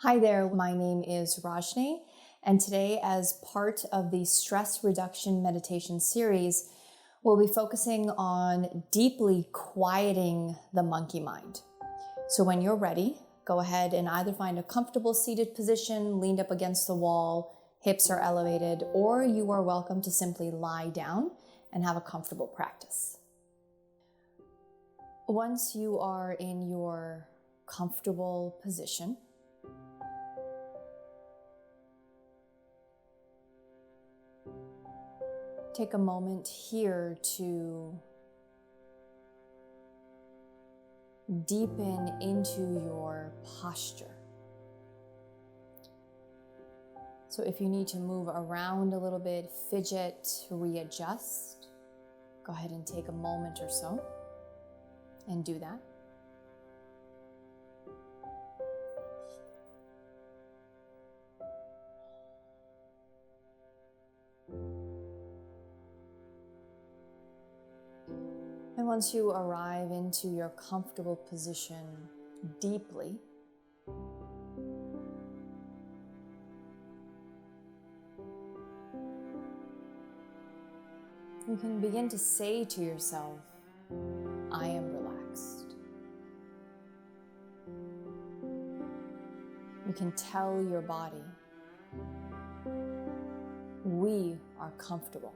Hi there, my name is Rajni, and today, as part of the stress reduction meditation series, we'll be focusing on deeply quieting the monkey mind. So when you're ready, go ahead and either find a comfortable seated position, leaned up against the wall, hips are elevated, or you are welcome to simply lie down and have a comfortable practice. Once you are in your comfortable position, take a moment here to deepen into your posture. So if you need to move around a little bit, fidget, readjust, go ahead and take a moment or so and do that. And once you arrive into your comfortable position deeply, you can begin to say to yourself, I am relaxed. You can tell your body, we are comfortable.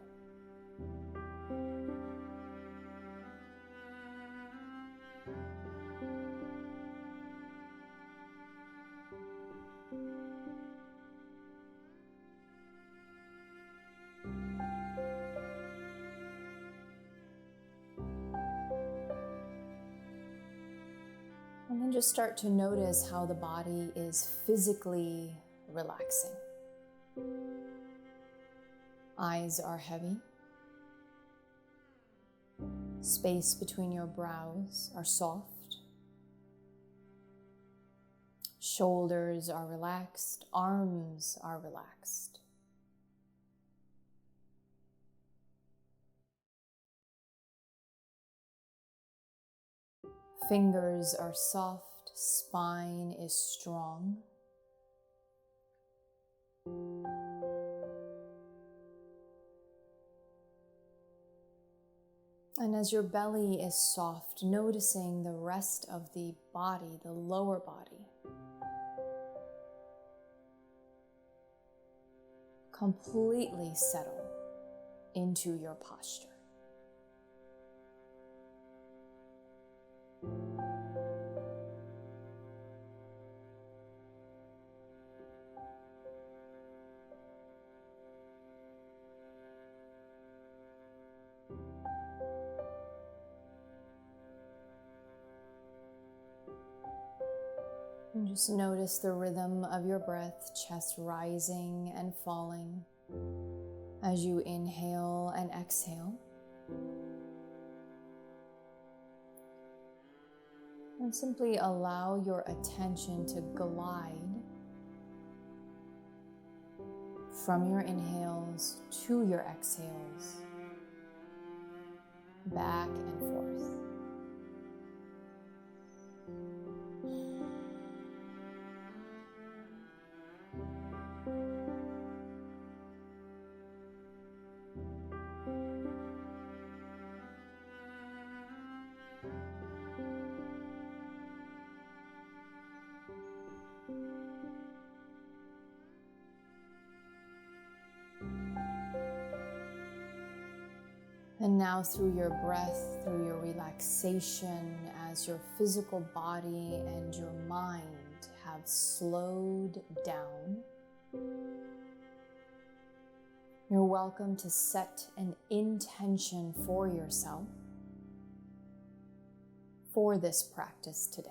And then just start to notice how the body is physically relaxing. Eyes are heavy. Space between your brows are soft. Shoulders are relaxed. Arms are relaxed. Fingers are soft, spine is strong. And as your belly is soft, noticing the rest of the body, the lower body, completely settle into your posture. And just notice the rhythm of your breath, chest rising and falling as you inhale and exhale. And simply allow your attention to glide from your inhales to your exhales, back and forth. And now through your breath, through your relaxation, as your physical body and your mind have slowed down, you're welcome to set an intention for yourself for this practice today.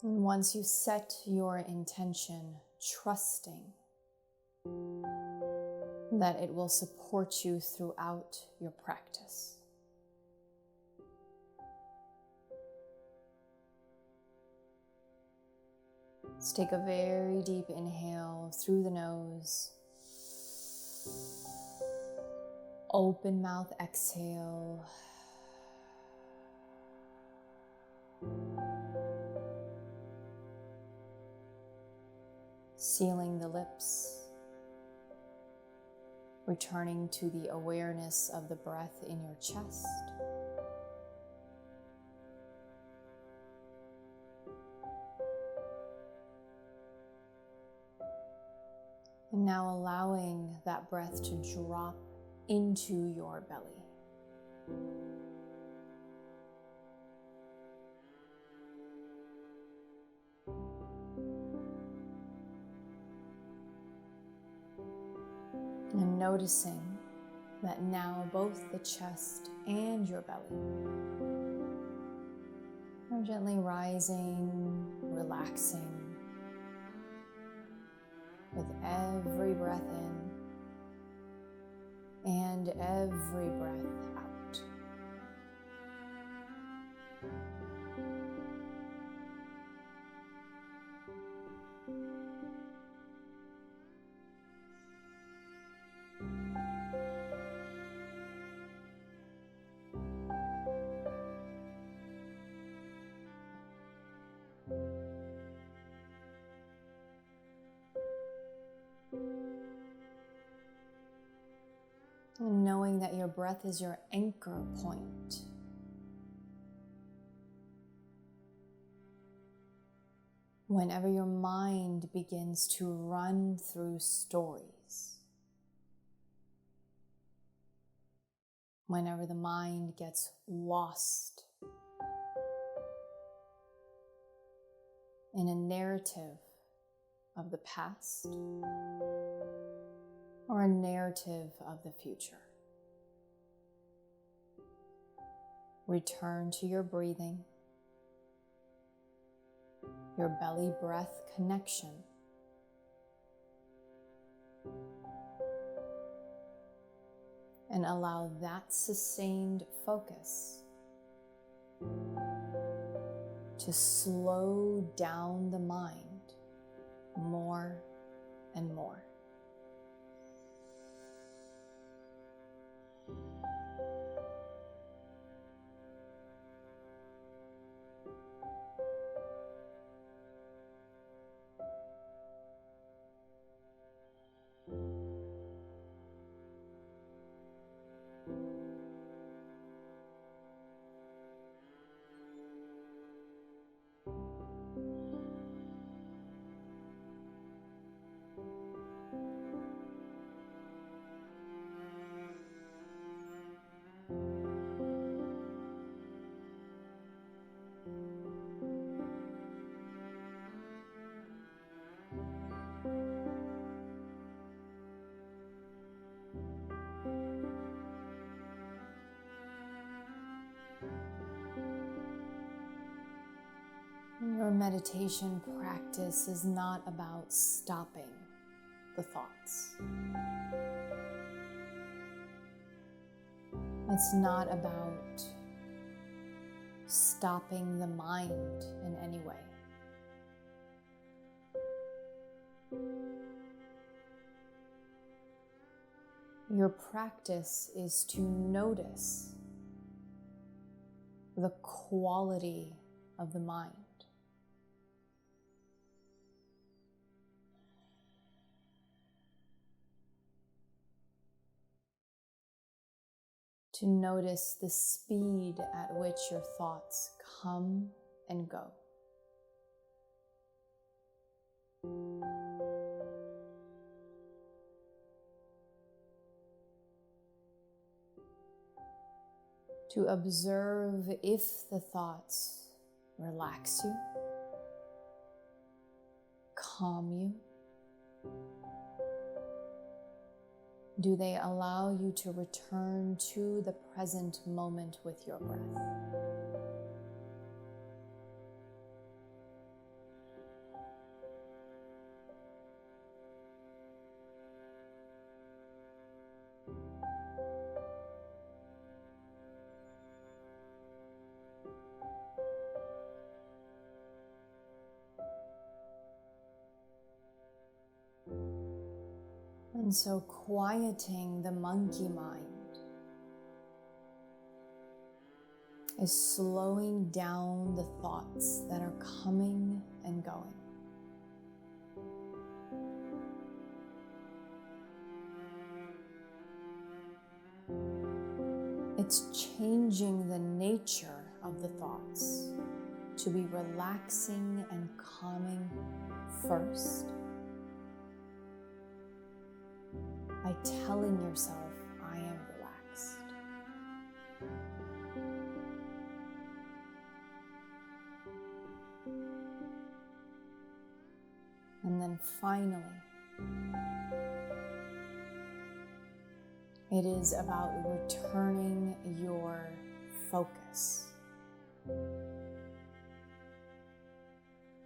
And once you set your intention, trusting that it will support you throughout your practice, Let's take a very deep inhale through the nose. Open mouth exhale. Sealing the lips. Returning to the awareness of the breath in your chest. And now allowing that breath to drop into your belly. And noticing that now both the chest and your belly are gently rising, relaxing with every breath in and every breath out. And knowing that your breath is your anchor point. Whenever your mind begins to run through stories, whenever the mind gets lost in a narrative of the past or a narrative of the future. Return to your breathing, your belly breath connection, and allow that sustained focus to slow down the mind more and more. Your meditation practice is not about stopping the thoughts. It's not about stopping the mind in any way. Your practice is to notice the quality of the mind. To notice the speed at which your thoughts come and go. To observe if the thoughts relax you, calm you. Do they allow you to return to the present moment with your breath? And so quieting the monkey mind is slowing down the thoughts that are coming and going. It's changing the nature of the thoughts to be relaxing and calming first by telling yourself, I am relaxed. And then finally, it is about returning your focus,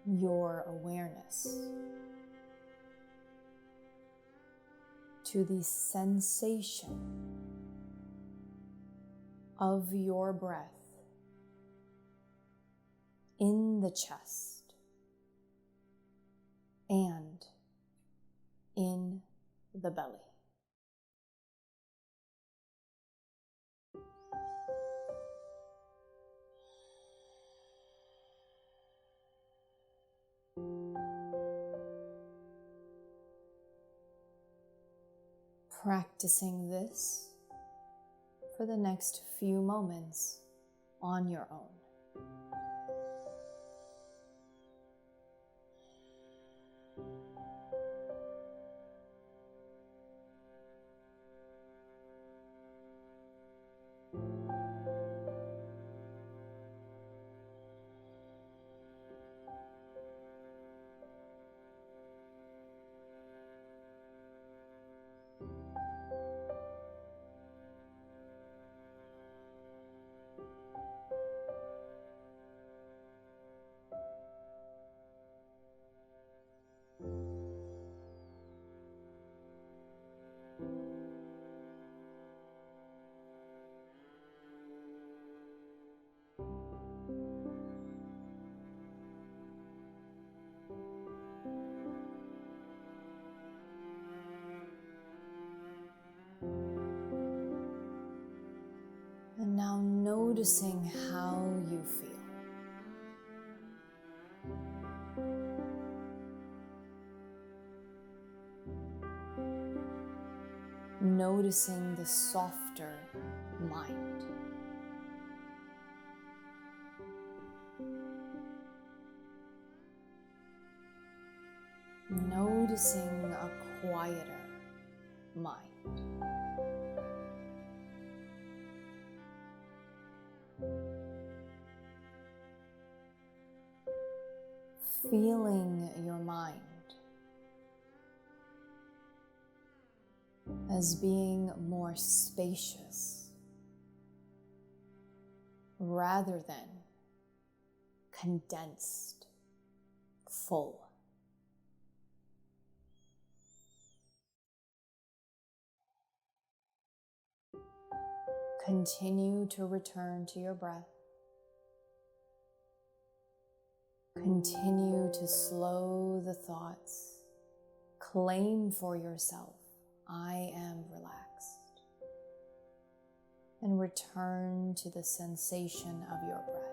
your awareness to the sensation of your breath in the chest and in the belly. Practicing this for the next few moments on your own. And now noticing how you feel. Noticing the softer mind. Noticing a quieter mind. Feeling your mind as being more spacious rather than condensed, full. Continue to return to your breath. Continue to slow the thoughts. Claim for yourself, I am relaxed. And return to the sensation of your breath.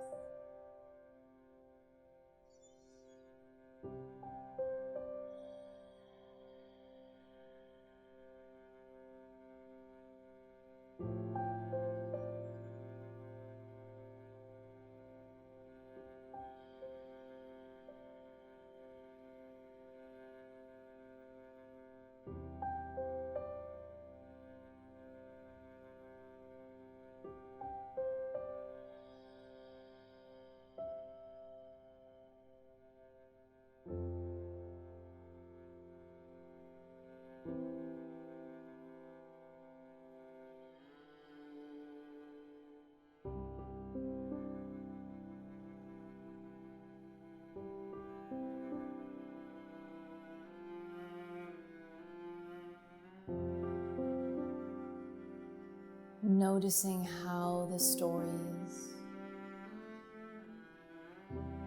Noticing how the stories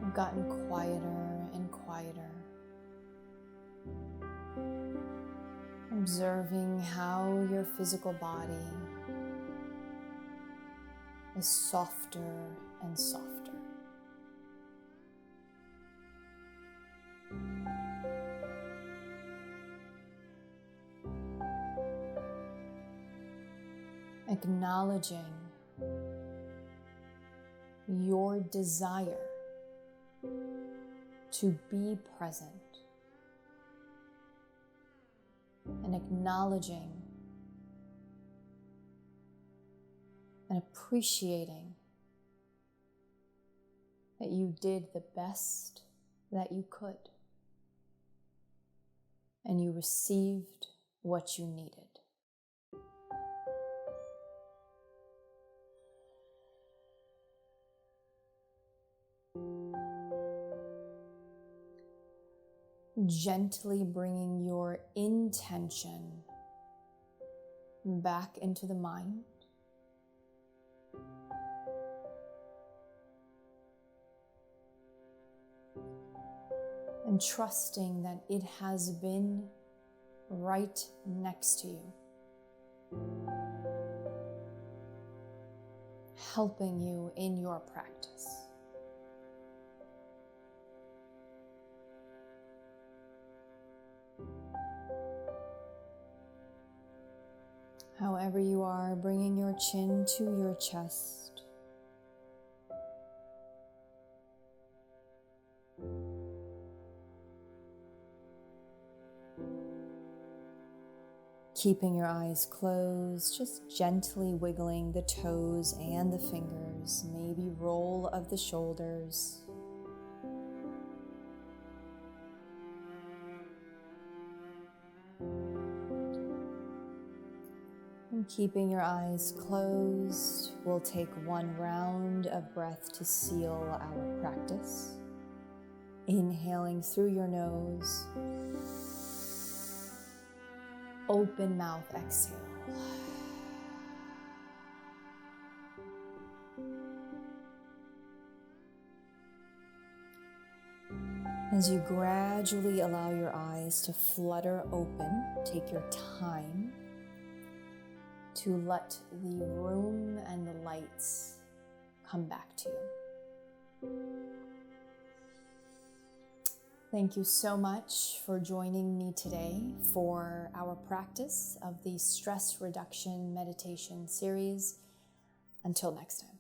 have gotten quieter and quieter, and Observing how your physical body is softer and softer. Acknowledging your desire to be present, and acknowledging and appreciating that you did the best that you could and you received what you needed. Gently bringing your intention back into the mind. And trusting that it has been right next to you, helping you in your practice. However you are, bringing your chin to your chest. Keeping your eyes closed, just gently wiggling the toes and the fingers, maybe roll of the shoulders. And keeping your eyes closed, we'll take one round of breath to seal our practice. Inhaling through your nose. Open mouth exhale. As you gradually allow your eyes to flutter open, take your time to let the room and the lights come back to you. Thank you so much for joining me today for our practice of the Stress Reduction Meditation series. Until next time.